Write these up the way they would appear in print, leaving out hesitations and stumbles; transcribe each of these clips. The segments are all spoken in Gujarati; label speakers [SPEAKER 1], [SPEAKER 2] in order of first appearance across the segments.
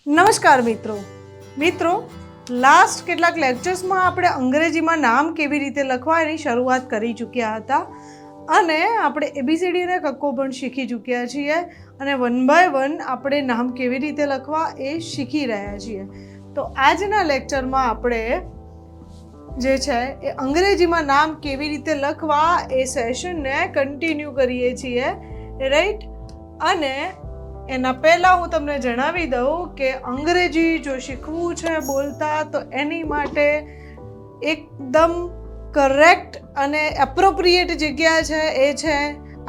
[SPEAKER 1] નમસ્કાર મિત્રો લાસ્ટ કેટલાક લેક્ચર્સમાં આપણે અંગ્રેજીમાં નામ કેવી રીતે લખવા એની શરૂઆત કરી ચૂક્યા હતા અને આપણે ABCD અને કક્કો પણ શીખી ચૂક્યા છીએ અને 1 by 1 આપણે નામ કેવી રીતે લખવા એ શીખી રહ્યા છીએ. તો આજના લેક્ચરમાં આપણે જે છે એ અંગ્રેજીમાં નામ કેવી રીતે લખવા એ સેશનને કન્ટિન્યુ કરીએ છીએ, રાઈટ. અને એના પહેલાં હું તમને જણાવી દઉં કે અંગ્રેજી જો શીખવું છે બોલતા તો એની માટે એકદમ કરેક્ટ અને એપ્રોપ્રિએટ જગ્યા છે એ છે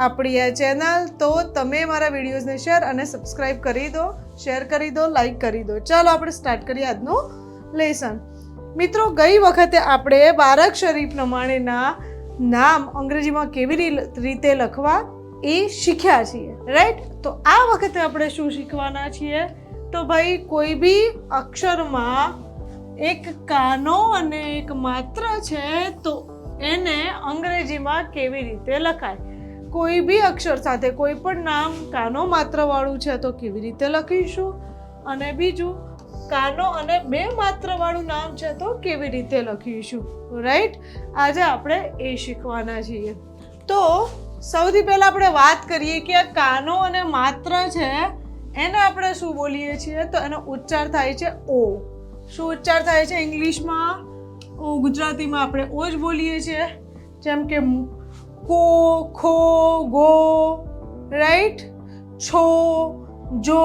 [SPEAKER 1] આપણી આ ચેનલ. તો તમે મારા વિડીયોઝને શેર અને સબસ્ક્રાઈબ કરી દો, શેર કરી દો, લાઈક કરી દો. ચાલો આપણે સ્ટાર્ટ કરીએ આજનું લેસન. મિત્રો, ગઈ વખતે આપણે બારાક્ષરી પ્રમાણેના નામ અંગ્રેજીમાં કેવી રીતે લખવા એ શીખ્યા છીએ, રાઈટ. તો આ વખતે આપણે શું શીખવાના છીએ? તો ભાઈ કોઈ બી અક્ષરમાં એક કાનો અને એક માત્ર છે તો એને અંગ્રેજીમાં કેવી રીતે લખાય. કોઈ બી અક્ષર સાથે કોઈ પણ નામ કાનો માત્રવાળું છે તો કેવી રીતે લખીશું, અને બીજું કાનો અને બે માત્રવાળું નામ છે તો કેવી રીતે લખીશું, રાઈટ. આજે આપણે એ શીખવાના છીએ. તો સૌથી પહેલાં આપણે વાત કરીએ કે આ કાનો અને માત્ર છે એને આપણે શું બોલીએ છીએ? તો એનો ઉચ્ચાર થાય છે ઓ. શું ઉચ્ચાર થાય છે ઇંગ્લિશમાં? ઓ. ગુજરાતીમાં આપણે ઓ જ બોલીએ છીએ, જેમ કે કો, ખો, ગો, રાઈટ. છો, જો,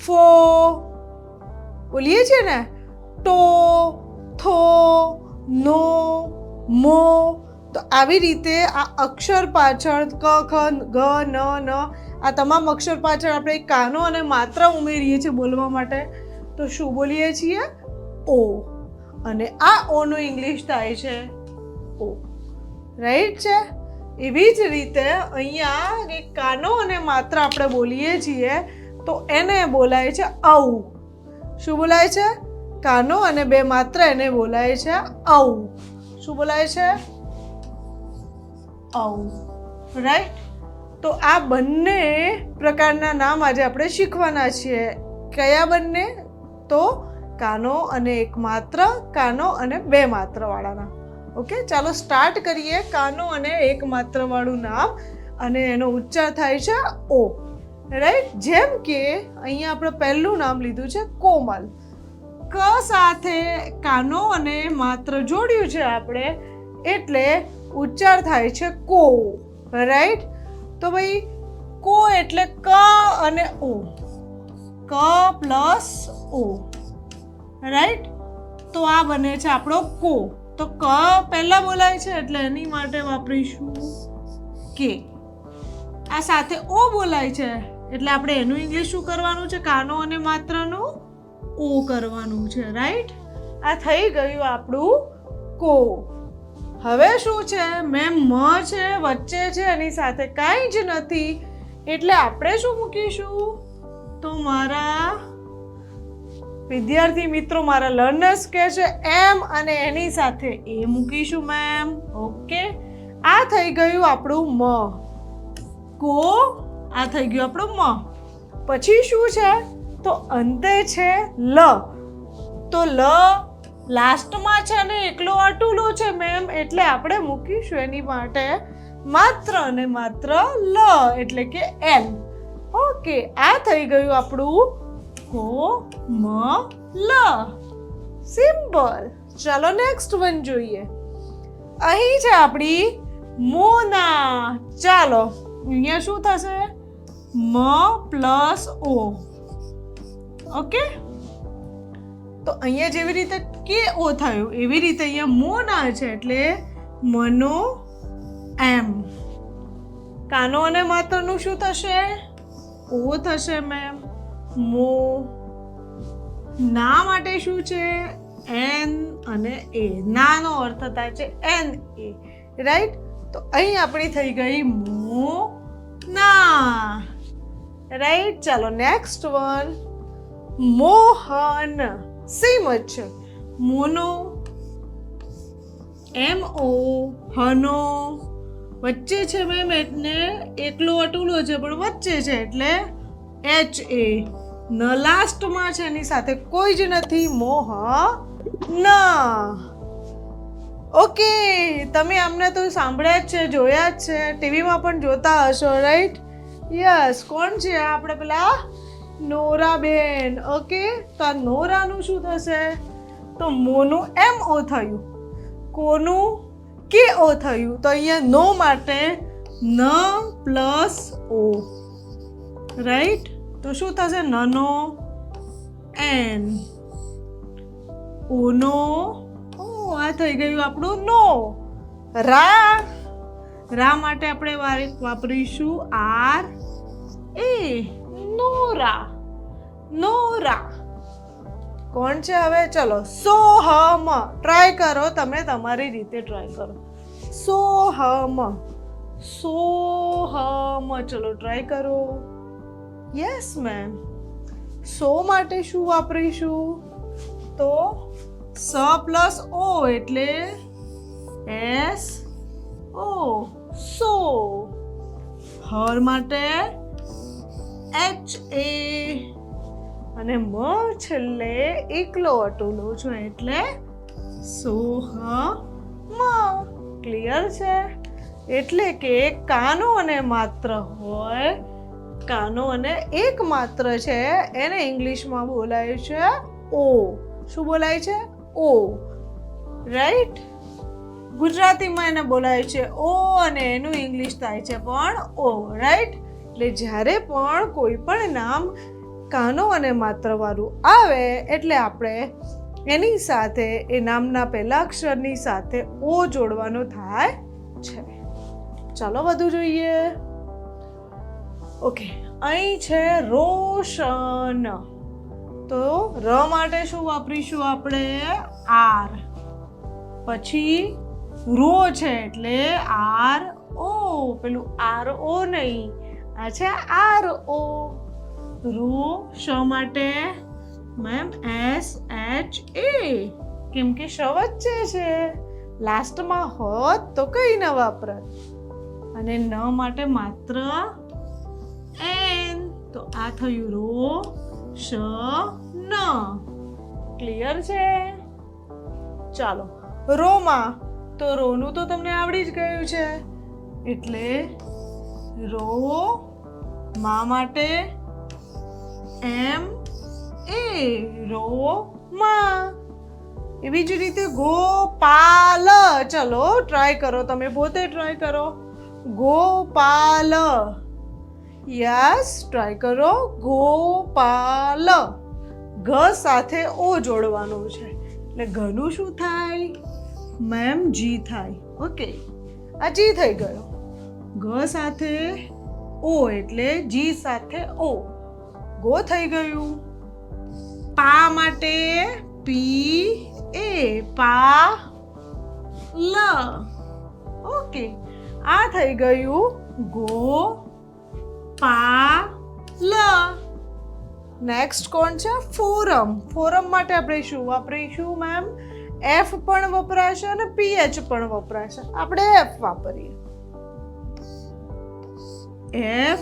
[SPEAKER 1] ફો બોલીએ છીએ ને. ટો, થો, નો, મો. તો આવી રીતે આ અક્ષર પાછળ ક, ખ, ગ, ન, ન આ તમામ અક્ષર પાછળ આપણે કાનો અને માત્ર ઉમેરીએ છીએ બોલવા માટે. તો શું બોલીએ છીએ? ઓ. અને આ ઓનું ઇંગ્લિશ થાય છે ઓ, રાઈટ છે. એવી જ રીતે અહીંયા એક કાનો અને માત્ર આપણે બોલીએ છીએ તો એને બોલાય છે ઔ. શું બોલાય છે? કાનો અને બે માત્ર એને બોલાય છે ઔ. શું બોલાય છે? ઔ, રાઈટ. તો આ બંને પ્રકારના નામ આજે આપણે શીખવાના છીએ. કયા બંને? તો કાનો અને એક માત્ર, કાનો અને બે માત્રવાળાના. ઓકે, ચાલો સ્ટાર્ટ કરીએ. કાનો અને એક માત્રવાળું નામ અને એનો ઉચ્ચાર થાય છે ઓ, રાઈટ. જેમ કે અહીંયા આપણે પહેલું નામ લીધું છે કોમલ. ક સાથે કાનો અને માત્ર જોડ્યું છે આપણે એટલે ઉચ્ચાર થાય છે કો, રાઈટ. તો ભાઈ કો એટલે ક અને ઓ, ક પ્લસ ઓ, રાઈટ. તો આ બને છે આપણો કો. તો ક પહેલા બોલાય છે એટલે એની માટે વાપરીશું કે. આ સાથે ઓ બોલાય છે એટલે આપણે એનું ઇંગ્લિશ શું કરવાનું છે? કાનો અને માત્રનું ઓ કરવાનું છે, રાઈટ. આ થઈ ગયું આપણું કો. હવે શું છે? મેં મ છે વચ્ચે છે, એની સાથે કાંઈ જ નથી એટલે આપણે શું મૂકીશું? તો મારા વિદ્યાર્થી મિત્રો, મારા લર્નર્સ કહે છે એમ અને એની સાથે એ મૂકીશું મેમ. ઓકે, આ થઈ ગયું આપણું મ કો. આ થઈ ગયું આપણું મ. પછી શું છે? તો અંતે છે લ. તો લ લાસ્ટમાં છે ને એકલો અટુલો છે મેમ એટલે આપણે મૂકીશું એની માટે માત્ર અને માત્ર લ એટલે કે એલ. ઓકે, આ થઈ ગયું આપણું કો મ લ. સિમ્પલ. ચાલો નેક્સ્ટ વન જોઈએ. અહીં છે આપણી મોના. ચાલો અહીંયા શું થશે? મ પ્લસ ઓ. ઓકે, તો અહીંયા જેવી રીતે કે ઓ થયું એવી રીતે અહીંયા મોના છે એટલે મનો એમ. કાનો અને માત્રનું શું થશે? ઓ થશે મેમ. મો. ના માટે શું છે? એન અને એ. નાનો અર્થ થાય છે એન એ, રાઈટ. તો અહીં આપણી થઈ ગઈ મો ના, રાઈટ. ચાલો નેક્સ્ટ વન મોહન. સેમ જ છે. મોનો, એમ ઓ, હનો. વચ્ચે છે મેમ એટલે એકલો અટુલો છે પણ વચ્ચે છે એટલે એચ એ, ન લાસ્ટમાં છે, એની સાથે કોઈ જ નથી. મોહ ન. ઓકે, તમે આમને તો સાંભળ્યા જ છે, જોયા જ છે, ટીવીમાં પણ જોતા હશો, રાઈટ? યસ. કોણ છે આપણે? પેલા નોરાબેન. ઓકે, તો આ નોરાનું શું થશે? તો મોનું MO થયું, કોનું KO થયું. તો અહીંયા નો માટે ન પ્લસ ઓ, રાઈટ? તો શું થશે? નનો એન, ઓનો આ થઈ ગયું આપણું નો. રા માટે આપણે વાપરીશું RA, નોરા. કોણ છે હવે? ચલો, સોહમ. ટ્રાય કરો, તમે તમારી રીતે ટ્રાય કરો. સોહમ. ચલો ટ્રાય કરો. Yes ma'am. સો માટે શું વાપરીશું? તો સ પ્લસ ઓ એટલે SO, સો. હર માટે HA અને મ છેલ્લે એકલો અટુલો છો એટલે સોહમ. ક્લિયર છે? એટલે કે કાનો અને માત્ર હોય, કાનો અને એક માત્ર છે, એને ઇંગ્લિશમાં બોલાય છે ઓ. શું બોલાય છે? ઓ, રાઈટ? ગુજરાતીમાં એને બોલાય છે ઓ અને એનું ઇંગ્લિશ થાય છે પણ ઓ, રાઈટ? એટલે જ્યારે પણ કોઈ પણ નામ કાનો અને માત્ર વાળું આવે એટલે આપણે એની સાથે એ નામના પહેલા અક્ષરની સાથે ઓ જોડવાનો થાય છે. ચાલો વધુ જોઈએ. ઓકે, અહીં છે રોશન. તો ર માટે શું વાપરીશું આપણે? R. પછી રો છે એટલે RO. પેલું RO નહીં, આ છે RO. શ માટે મેમ SHA, કેમ કે શ વચ્ચે છે, લાસ્ટમાં હોત તો કઈ ન વાપરત. અને ન માટે માત્ર N, તો આ થયું રોશન. ક્લિયર છે? ચાલો, રોમાં. તો રોનું તો તમને આવડી જ ગયું છે એટલે મા માટે MA, રોમા. એવી જ રીતે ગોપાલ. ચલો ટ્રાય કરો, તમે પોતે ટ્રાય કરો. ગોપાલ. યસ, ટ્રાય કરો. ગોપાલ. ગ સાથે ઓ જોડવાનું છે એટલે ઘનું શું થાય? મેમ જી થાય. ઓકે, આ જી થઈ ગયો. ગ સાથે ઓ એટલે જી સાથે ઓ, ગો થઈ ગયું. પા માટે PA, પાલ. ઓકે, આ થઈ ગયું ગોપાલ. નેક્સ્ટ કોણ છે? ફોરમ. ફોરમ માટે આપણે શું વાપરીશું મેમ? F પણ વપરાશે અને PH પણ વપરાશે. આપણે F વાપરીએ.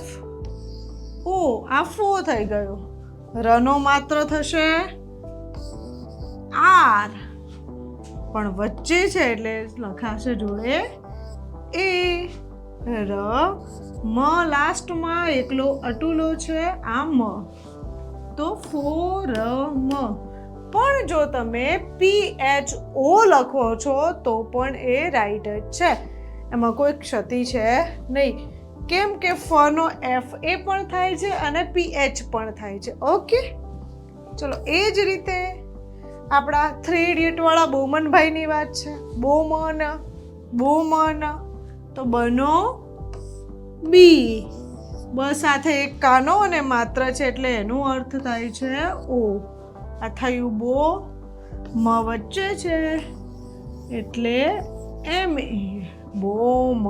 [SPEAKER 1] FO, આ ફો થઈ ગયો. રનો માત્ર થશે R, પણ વચ્ચે છે એટલે લખાશે જોડે A. ર, મ લાસ્ટમાં એકલો અટુલો છે, આ મ, તો ફોરમ. પણ જો તમે PHO લખો છો તો પણ એ રાઈટ જ છે, એમાં કોઈ ક્ષતિ છે નહીં. કેમ કે ફનો FA પણ થાય છે અને PH પણ થાય છે. ઓકે, ચલો એ જ રીતે આપણા 3 ઇડિયટ વાળા બોમનભાઈની વાત છે. બોમન. તો બનો બી. બ સાથે એક કાનો અને માત્ર છે એટલે એનો અર્થ થાય છે ઓ. આ થયું બો. મ વચ્ચે છે એટલે MA, બોમ.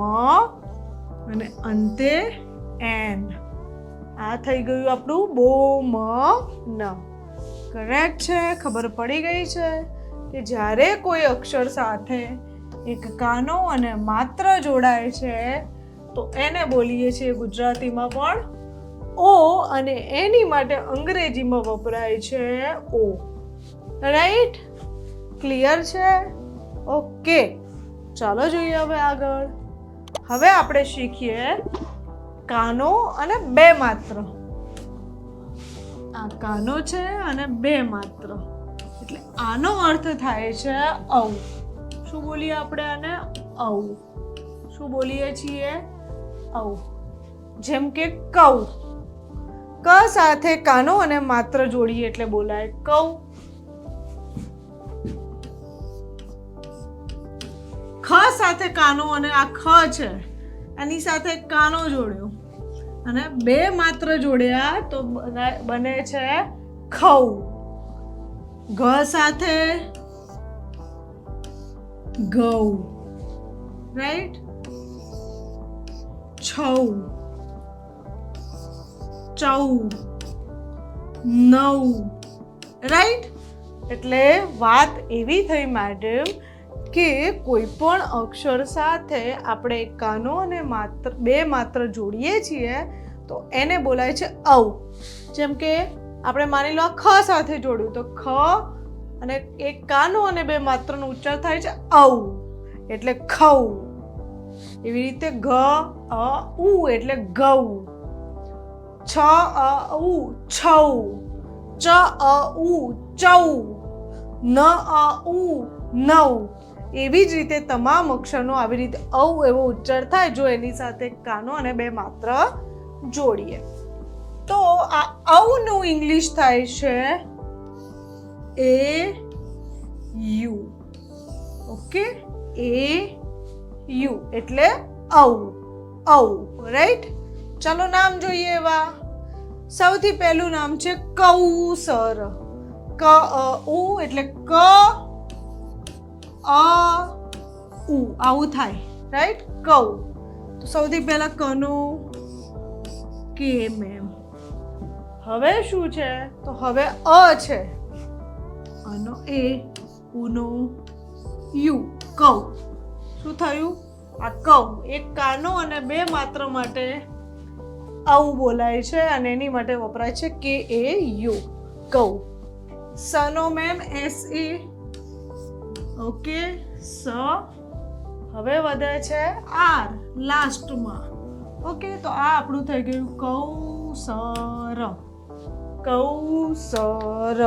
[SPEAKER 1] અને અંતે એન. આ થઈ ગયું આપણું બોમન. કરેક્ટ છે? ખબર પડી ગઈ છે કે જ્યારે કોઈ અક્ષર સાથે એક કાનો અને માત્ર જોડાય છે તો એને બોલીએ છીએ ગુજરાતીમાં પણ ઓ અને એની માટે અંગ્રેજીમાં વપરાય છે ઓ. રાઈટ? ક્લિયર છે? ઓકે, ચાલો જોઈએ હવે આગળ. હવે આપણે શીખીએ કાનો અને બે માત્ર. આ કાનો છે અને બે માત્ર, એટલે આનો અર્થ થાય છે ઔ. શું બોલીએ આપણે આને? ઔ. શું બોલીએ છીએ? ઔ. જેમ કે કૌ. ક સાથે કાનો અને માત્ર જોડીએ એટલે બોલાય કૌ. ખ સાથે કાનો અને આ ખ છે એની સાથે કાનો જોડ્યો અને બે માત્ર જોડ્યા તો બને છે ખૌ. ઘ સાથે ગૌ. રાઈટ? છૌ, ચૌ, નવ. રાઈટ? એટલે વાત એવી થઈ મેડમ કે કોઈ પણ અક્ષર સાથે આપણે કાનો અને માત્ર બે માત્ર જોડીએ છીએ તો એને બોલાય છે ઔ. જેમ કે આપણે માની લો ખ સાથે જોડ્યું તો ખ અને એક કાનો અને બે માત્રનો ઉચ્ચાર થાય છે ઔ એટલે ખૌ. એવી રીતે ઘ અ ઉ એટલે ગૌ. છ અ ઉ છૌ. ચ અ ઉ ચૌ. ન અ ઉ નવ. એવી જ રીતે તમામ અક્ષરનો આવી રીતે ઔ એવો ઉચ્ચાર થાય જો એની સાથે કાનો અને બે માત્ર જોડીએ. તો આ ઔનું ઇંગ્લિશ થાય છે એ યુ. ઓકે, એ યુ એટલે ઔ. ઔ. રાઈટ? ચાલો નામ જોઈએ એવા. સૌથી પહેલું નામ છે કૌસર. ક અ ઉ એટલે ક અ ઉ આવું થાય. રાઈટ? કૌ. તો સૌથી પહેલા કનો કે મેમ. હવે શું છે? તો હવે અ છે. આનો એ, ઉનો યુ. કૌ. શું થયું? આ કૌ. એક કાનો અને બે માત્ર માટે આવું બોલાય છે અને એની માટે વપરાય છે કે એ યુ. કૌ. સનો મેમ એસ એ. ઓકે, સ. હવે વધે છે આર લાસ્ટમાં. ઓકે, તો આ આપણું થઈ ગયું કૌસર. કૌસર.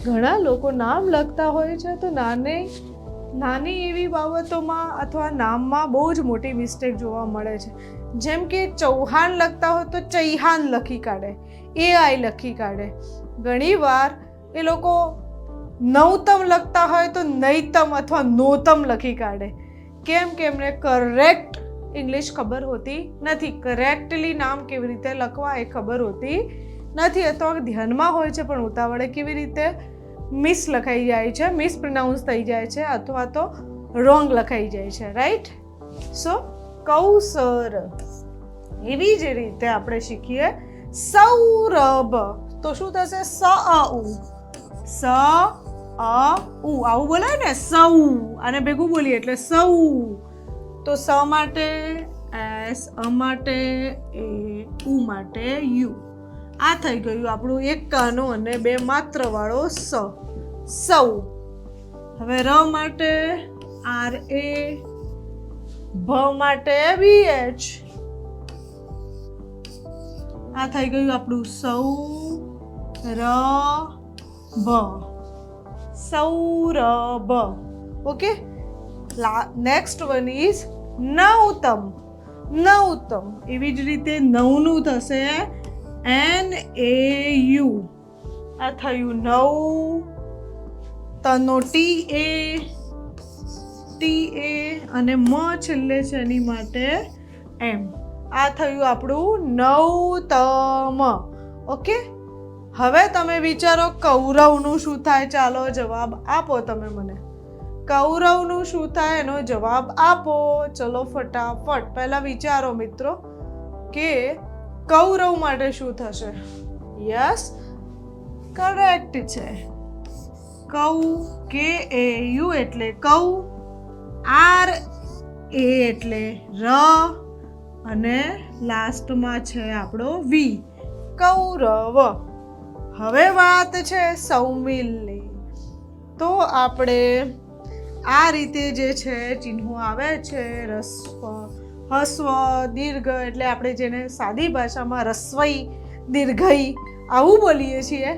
[SPEAKER 1] ઘણા લોકો નામ લખતા હોય છે તો નાની એવી બાબતોમાં અથવા નામમાં બહુ જ મોટી મિસ્ટેક જોવા મળે છે. જેમ કે ચૌહાણ લખતા હોય તો ચૈહાન લખી કાઢે, એ આઈ લખી કાઢે. ઘણીવાર એ લોકો નવતમ લખતા હોય તો નૈતમ અથવા નોતમ લખી કાઢે. કેમ કે એમને કરેક્ટ ઇંગ્લિશ ખબર હોતી નથી. કરેક્ટલી નામ કેવી રીતે લખવા એ ખબર હોતી નથી અથવા ધ્યાનમાં હોય છે પણ ઉતાવળે કેવી રીતે મિસ લખાઈ જાય છે, મિસ પ્રોનાઉન્સ થઈ જાય છે અથવા તો રોંગ લખાઈ જાય છે. રાઈટ? સો કૌસર. એવી જ રીતે આપણે શીખીએ સૌરભ. તો શું થશે? સ અ ઉ. સ અ ઉ આવું બોલાય ને સૌ. આને ભેગું બોલીએ એટલે સૌ. તો સ માટે એસ, અ માટે એ, ઉ માટે યુ. આ થઈ ગયું આપણું એક કાનો અને બે માત્ર વાળો સ. સૌ. હવે ર માટે આર એ, ભ માટે બી એચ. આ થઈ ગયું આપણું સૌ ર ભ. Saurabh. Okay, next one is Navtam. Navtam. એવી જ રીતે નવનું થશે એન એ યુ. આ થયું નવ. તનો ટી એ, ટી એ અને મ છેલ્લે છે એની માટે એમ. આ થયું આપણું નવતમ. ઓકે, હવે તમે વિચારો કૌરવનું શું થાય? ચાલો જવાબ આપો તમે મને. કૌરવનું શું થાય એનો જવાબ આપો. ચલો ફટાફટ. પહેલા વિચારો મિત્રો કે કૌરવ માટે શું થશે? યસ, કરેક્ટ છે. કૌ. કે એ યુ એટલે કૌ. આર એ એટલે ર અને લાસ્ટમાં છે આપણો વી કૌરવ. હવે વાત છે સૌમિલની. તો આપણે આ રીતે જે છે ચિહ્નો આવે છે, હસ્વ, દીર્ઘ, એટલે આપણે જેને સાદી ભાષામાં રસ્વઈ, દીર્ઘઈ આવું બોલીએ છીએ,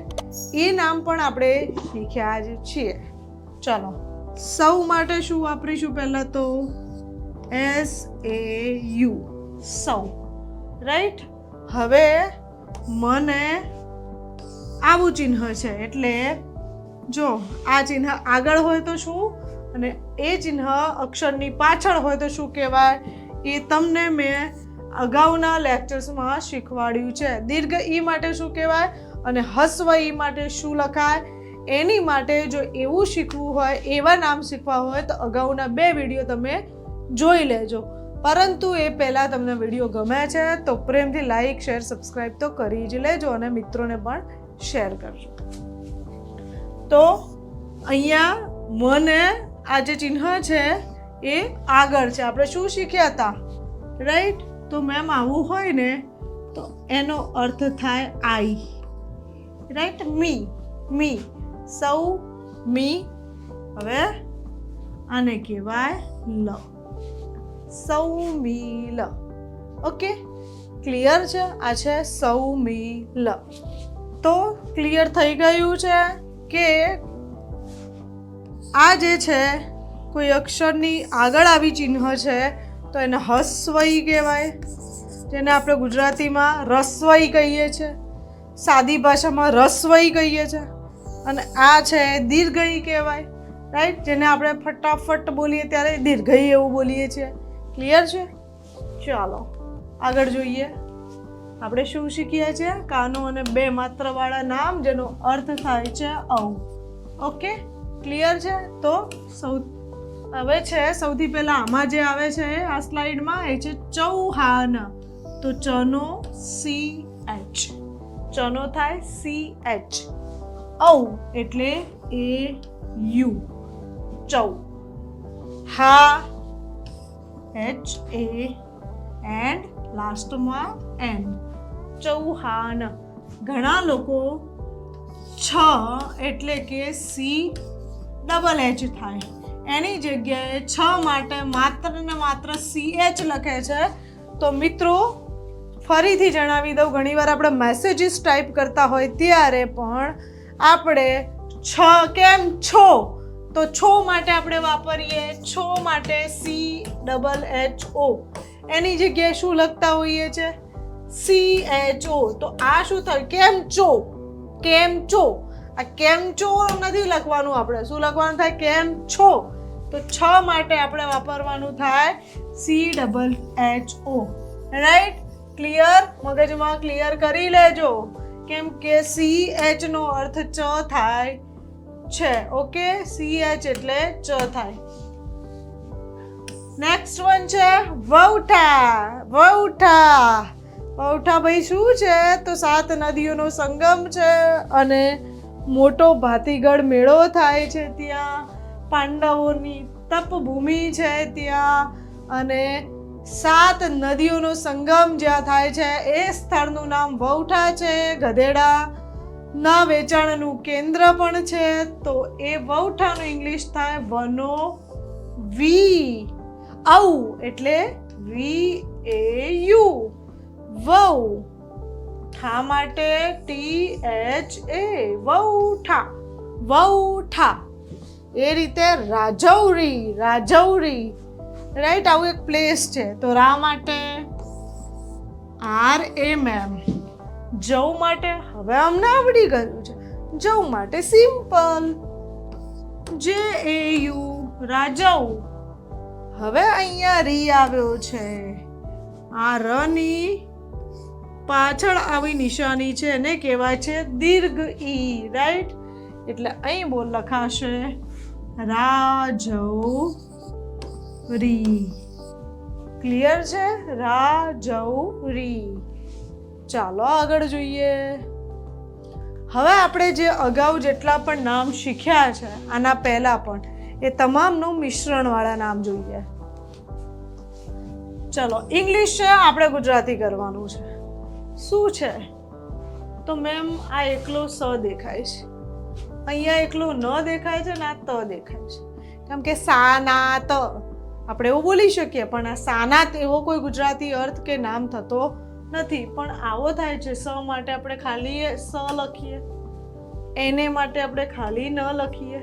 [SPEAKER 1] એ નામ પણ આપણે શીખ્યા જ છીએ. ચલો, સૌ માટે શું વાપરીશું? પહેલાં તો SAU, સૌ, રાઈટ. હવે મને આવું ચિહ્ન છે, એટલે જો આ ચિહ્ન આગળ હોય તો શું, અને એ ચિહ્ન અક્ષરની પાછળ હોય તો શું કહેવાય, એ તમને મેં અગાઉના લેક્ચર્સમાં શીખવાડ્યું છે. દીર્ઘ ઈ માટે શું કહેવાય અને હસ્વ ઈ માટે શું લખાય, એની માટે જો એવું શીખવું હોય, એવા નામ શીખવા હોય તો અગાઉના 2 વિડીયો તમે જોઈ લેજો. પરંતુ એ પહેલાં તમને વિડીયો ગમે છે તો પ્રેમથી લાઈક, શેર, સબસ્ક્રાઈબ તો કરી જ લેજો અને મિત્રોને પણ શેર કરજો. તો અહીંયા મને આ જે ચિહ્ન છે એ આગળ છે. આપણે શું શીખ્યા હતા, રાઈટ? તો મેમ આવું હોય ને તો એનો અર્થ થાય આઈ, રાઈટ? મી, સૌ મી. હવે આને કહેવાય લ, સૌમિલ. ઓકે, ક્લિયર છે? આ છે સૌમિલ. તો ક્લિયર થઈ ગયું છે કે આ જે છે કોઈ અક્ષરની આગળ આવી ચિહ્ન છે તો એને હસ્વઈ કહેવાય, જેને આપણે ગુજરાતીમાં રસ્વઈ કહીએ છીએ, સાદી ભાષામાં રસ્વઈ કહીએ છીએ. અને આ છે દીર્ઘઈ કહેવાય, રાઈટ? જેને આપણે ફટાફટ બોલીએ ત્યારે દીર્ઘઈ એવું બોલીએ છીએ. ક્લિયર છે? ચાલો આગળ જોઈએ. આપણે શું શીખ્યા છે? કાનો અને 2 માત્રવાળા નામ જેનો અર્થ થાય છે ઔ. ઓકે, ક્લિયર છે? તો હવે છે સૌથી પહેલા આમાં જે આવે છે આ સ્લાઇડમાં એ છે ચૌહાન. તો ચનો CH, ચનો થાય CH. ઔ એટલે AU, ચૌ. હા HA એન્ડ લાસ્ટમાં N, ચૌહાન. ઘણા લોકો 6 એટલે કે CH થાય, એની જગ્યાએ 6 માટે માત્ર ને માત્ર CH લખે છે. તો મિત્રો ફરીથી જણાવી દઉં, ઘણીવાર આપણે મેસેજીસ ટાઈપ કરતા હોય ત્યારે પણ આપણે 6 કેમ છો, તો છો માટે આપણે વાપરીએ, છો માટે CHO, એની જગ્યાએ શું લખતા હોઈએ છે? CHO. તો આ શું થયું? કેમ છો, કેમ છો. આ કેમ છો નથી લખવાનું, આપણે શું લખવાનું થાય? કેમ છો. તો 6 માટે આપણે વાપરવાનું થાય CHO, રાઈટ? ક્લિયર? મગજમાં ક્લિયર કરી લેજો, કેમ કે CH નો અર્થ ચ થાય છે. ઓકે, CH એટલે ચ થાય. નેક્સ્ટ વન છે વૌઠા. વૌઠા ભાઈ શું છે? તો 7 નદીઓનો સંગમ છે અને મોટો ભાતીગળ મેળો થાય છે ત્યાં. પાંડવોની તપભૂમિ છે ત્યાં, અને 7 નદીઓનો સંગમ જ્યાં થાય છે એ સ્થળનું નામ વૌઠા છે. ગધેડા ના વેચાણનું કેન્દ્ર પણ છે. તો એ વૌઠાનું ઇંગ્લિશ થાય વનોવી. ઔ એટલે VAU, વૌ. ઠા માટે THA, વૌઠા, વૌઠા. એ રીતે રાજૌરી, રાઈટ? આવું એક પ્લેસ છે. તો રા માટે RAMM. જવ માટે હવે અમને આવડી ગયું છે, જવ માટે સિમ્પલ JAU, રાજૌ. હવે અહીંયા રી આવ્યો છે. આ રની પાછળ આવી નિશાની છે એને કહેવાય છે દીર્ઘ ઈ, રાઈટ? એટલે અહીં બોલ લખાશે રાજૌરી. ક્લિયર છે? રાજૌરી. ચાલો આગળ જોઈએ. હવે આપણે જે અગાઉ જેટલા પણ નામ શીખ્યા છે આના પહેલા પણ, એ તમામનું મિશ્રણવાળા નામ જોઈએ. ચલો, ઇંગ્લિશ છે, આપણે ગુજરાતી કરવાનું છે. શું છે? તો મેમ આ એકલો સ દેખાય છે, અહીંયા એકલો ન દેખાય છે ને આ ત દેખાય છે. કેમ કે સાનાત આપણે એવું બોલી શકીએ, પણ આ સાનાત એવો કોઈ ગુજરાતી અર્થ કે નામ થતો નથી. પણ આવો થાય છે, સ માટે આપણે ખાલી સ લખીએ, એને માટે આપણે ખાલી ન લખીએ,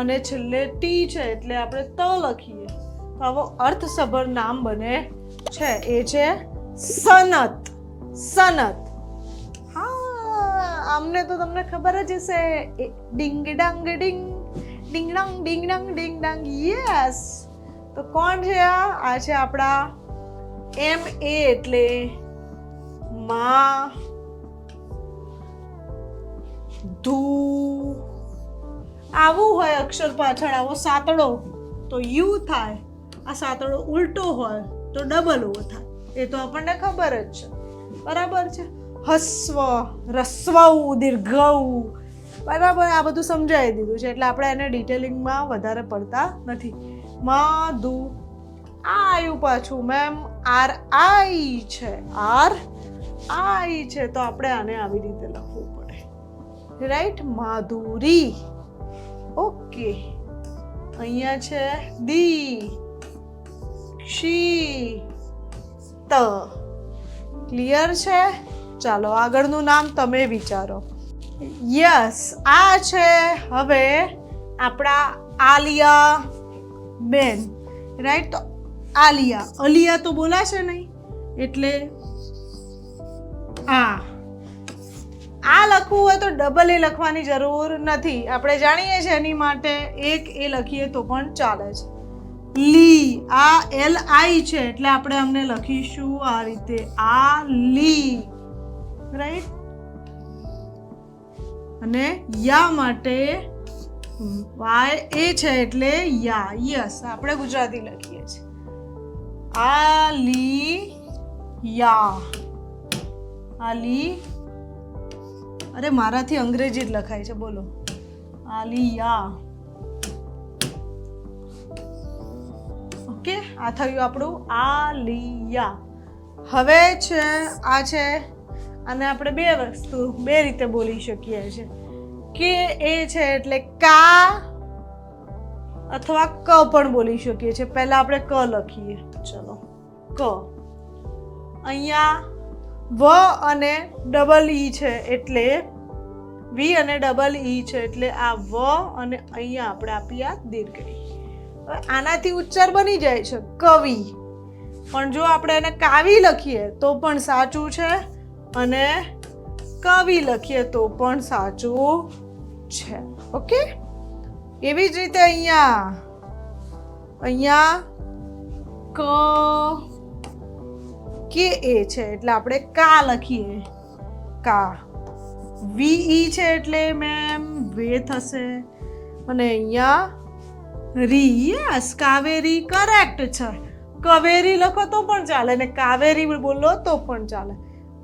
[SPEAKER 1] અને છેલ્લે ટી છે એટલે આપણે ત લખીએ. તો આવો અર્થસભર નામ બને છે, એ છે સનત. સનત. હા, આમને તો તમને ખબર જ હશે. ડિંગ ડાંગ ડિંગ, ડિંગ ડાંગ ડિંગ ડાંગ ડિંગ ડાંગ. યસ. તો કોણ છે આ છે આપણા એમ એ એટલે માં ધુ. આવું હોય અક્ષર પાછળ આવો સાતડો તો યુ થાય, આ સાતડો ઉલટો હોય તો ડબલ ઓ થાય. એ તો આપણને ખબર જ છે, બરાબર છે. હસ્વ, રસ્વ, દીર્ઘ, બરાબર. આ બધું સમજાવી દીધું છે એટલે આપણે એને ડિટેલિંગમાં વધારે પડતા નથી. મધુ. આ આવ્યું પાછું મેમ આર આઈ છે, આર આઈ છે, તો આપણે આને આવી રીતે લખવું પડે, રાઈટ. માધુરી. ઓકે. અહીંયા છે દી, ક્ષી, ત. ક્લિયર છે? ચાલો આગળનું નામ તમે વિચારો. યસ, આ છે હવે આપણા આલિયા બેન, રાઈટ. તો આલિયા, અલિયા તો બોલાશે નહીં એટલે આ લખવું હોય તો ડબલ એ લખવાની જરૂર નથી. આપણે જાણીએ છીએ એની માટે એક એ લખીએ તો પણ ચાલે છે. લી, આ એલ આઈ છે એટલે આપણે અમને લખીશું આ રીતે, આ લી, રાઈટ. અને યા માટે વાય એ છે એટલે યા. યસ, આપણે ગુજરાતી લખીએ છીએ આલી યા. આલી, અરે મારાથી અંગ્રેજી જ લખાય છે, બોલો. આલિયા. ઓકે, આ થયું આપણું આલિયા. હવે છે આ છે, અને આપણે બે રીતે બોલી શકીએ છીએ કે એ છે એટલે કા અથવા ક પણ બોલી શકીએ છીએ. પહેલા આપણે ક લખીએ, ચલો. ક. અહીંયા વ અને ડબલ ઈ છે એટલે વી અને ડબલ ઈ છે એટલે આ વ, અને અહીંયા આપણે આપી આ દીર્ઘ ઈ. હવે આનાથી ઉચ્ચાર બની જાય છે કવિ, પણ જો આપણે એને કાવી લખીએ તો પણ સાચું છે, અને કવિ લખીએ તો પણ સાચું છે. ઓકે. એવી જ રીતે અહીંયા કે એ છે એટલે આપણે કા લખીએ, કા. વી છે એટલે મેમ વે થશે, અને અહીંયા રી. યસ, કાવેરી કરેક્ટ છે. કવેરી લખો તો પણ ચાલે, ને કાવેરી બોલો તો પણ ચાલે,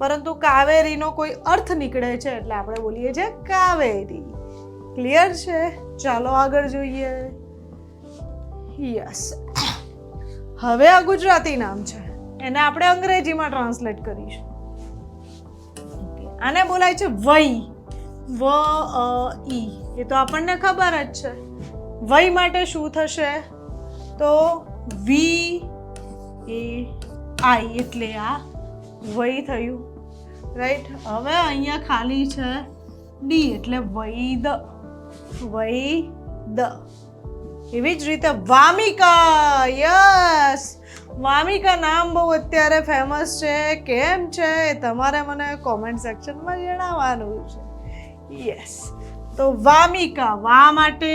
[SPEAKER 1] પરંતુ કાવેરીનો કોઈ અર્થ નીકળે છે એટલે આપણે બોલીએ છીએ કાવેરી. ક્લિયર છે? ચાલો આગળ જોઈએ. યસ. હવે આ ગુજરાતી નામ છે, એને આપણે અંગ્રેજીમાં ટ્રાન્સલેટ કરીશું. આને બોલાય છે વઈ. વ ઈ. એ તો આપણને ખબર જ છે. વઈ માટે શું થશે? તો વી એ આઈ એટલે આ વઈ થયું, રાઈટ. હવે અહીંયા ખાલી છે ડી એટલે વૈદ. વૈદ. એવી જ રીતે વામિકા. યસ, વામિકા નામ બહુ અત્યારે ફેમસ છે. કેમ છે તમારે મને કોમેન્ટ સેક્શનમાં જણાવવાનું છે. યસ. તો વામિકા. વા માટે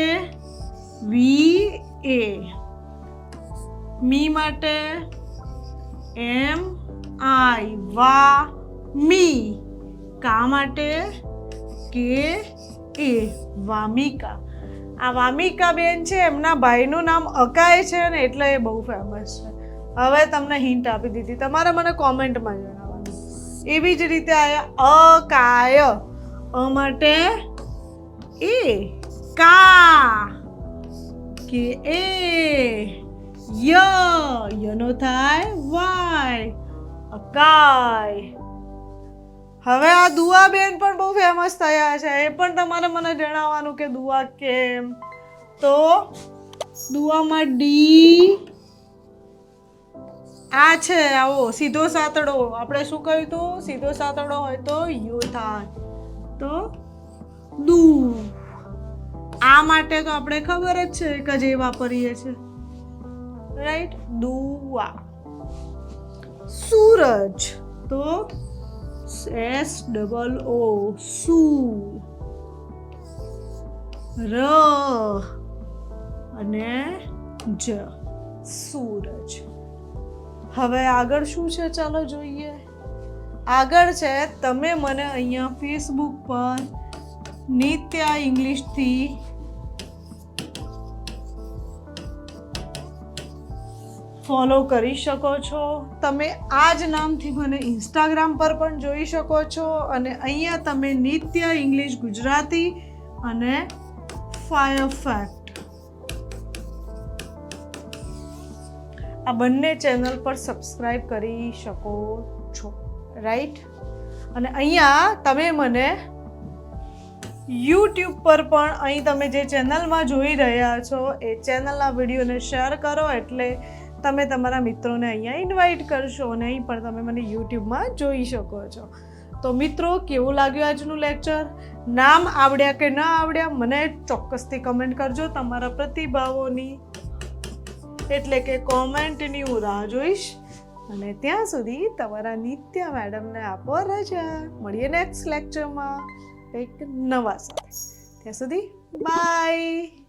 [SPEAKER 1] વી એ, મી માટે એમ આઈ, વા મી. કા માટે કે એ, વામિકા. આ વામિકા બેન છે, એમના ભાઈનું નામ અકાય છે ને એટલે એ બહુ ફેમસ છે. હવે તમને હિન્ટ આપી દીધી, તમારે મને કોમેન્ટમાં જણાવવાનું. એવી જ રીતે આયા અકાય. અ માટે એ, કા કે એ, યનો થાય વાય, અકાય. હવે આ દુઆ બેન પણ બહુ ફેમસ થયા છે, એ પણ તમારે મને જણાવવાનું કે દુઆ કેમ. તો દુઆમાં ડી આ છે, આવો સીધો સાતડો. આપણે શું કહ્યું હતું? સીધો સાતડો હોય તો યુ થાય, તો દુ. આ માટે તો આપણે ખબર જ છે કે જે વાપરીએ છીએ, રાઈટ? દુઆ. સૂરજ તો SOO સૂ. ર અને જ સૂરજ. હવે આગળ શું છે ચાલો જોઈએ. આગળ છે, તમે મને અહીંયા ફેસબુક પર નિત્યા ઇંગ્લિશથી ફોલો કરી શકો છો. તમે આ જ નામથી મને ઇન્સ્ટાગ્રામ પર પણ જોઈ શકો છો. અને અહીંયા તમે નિત્યા ઇંગ્લિશ ગુજરાતી અને ફાયર ફેક્ટ આ બંને ચેનલ પર સબસ્ક્રાઈબ કરી શકો છો, રાઈટ? અને અહીંયા તમે મને યુટ્યુબ પર પણ અહીં તમે જે ચેનલમાં જોઈ રહ્યા છો એ ચેનલના વિડીયોને શેર કરો, એટલે તમે તમારા મિત્રોને અહીંયા ઇન્વાઇટ કરશો અને અહીં પણ તમે મને યુટ્યુબમાં જોઈ શકો છો. તો મિત્રો, કેવું લાગ્યું આજનું લેક્ચર? નામ આવડ્યા કે ન આવડ્યા મને ચોક્કસથી કમેન્ટ કરજો. તમારા પ્રતિભાવોની એટલે કે કોમેન્ટની હું રાહ જોઈશ. અને ત્યાં સુધી તમારા નિત્યા મેડમને આપો રજા. મળીએ નેક્સ્ટ લેક્ચરમાં કંઈક નવા સાથે. ત્યાં સુધી બાય.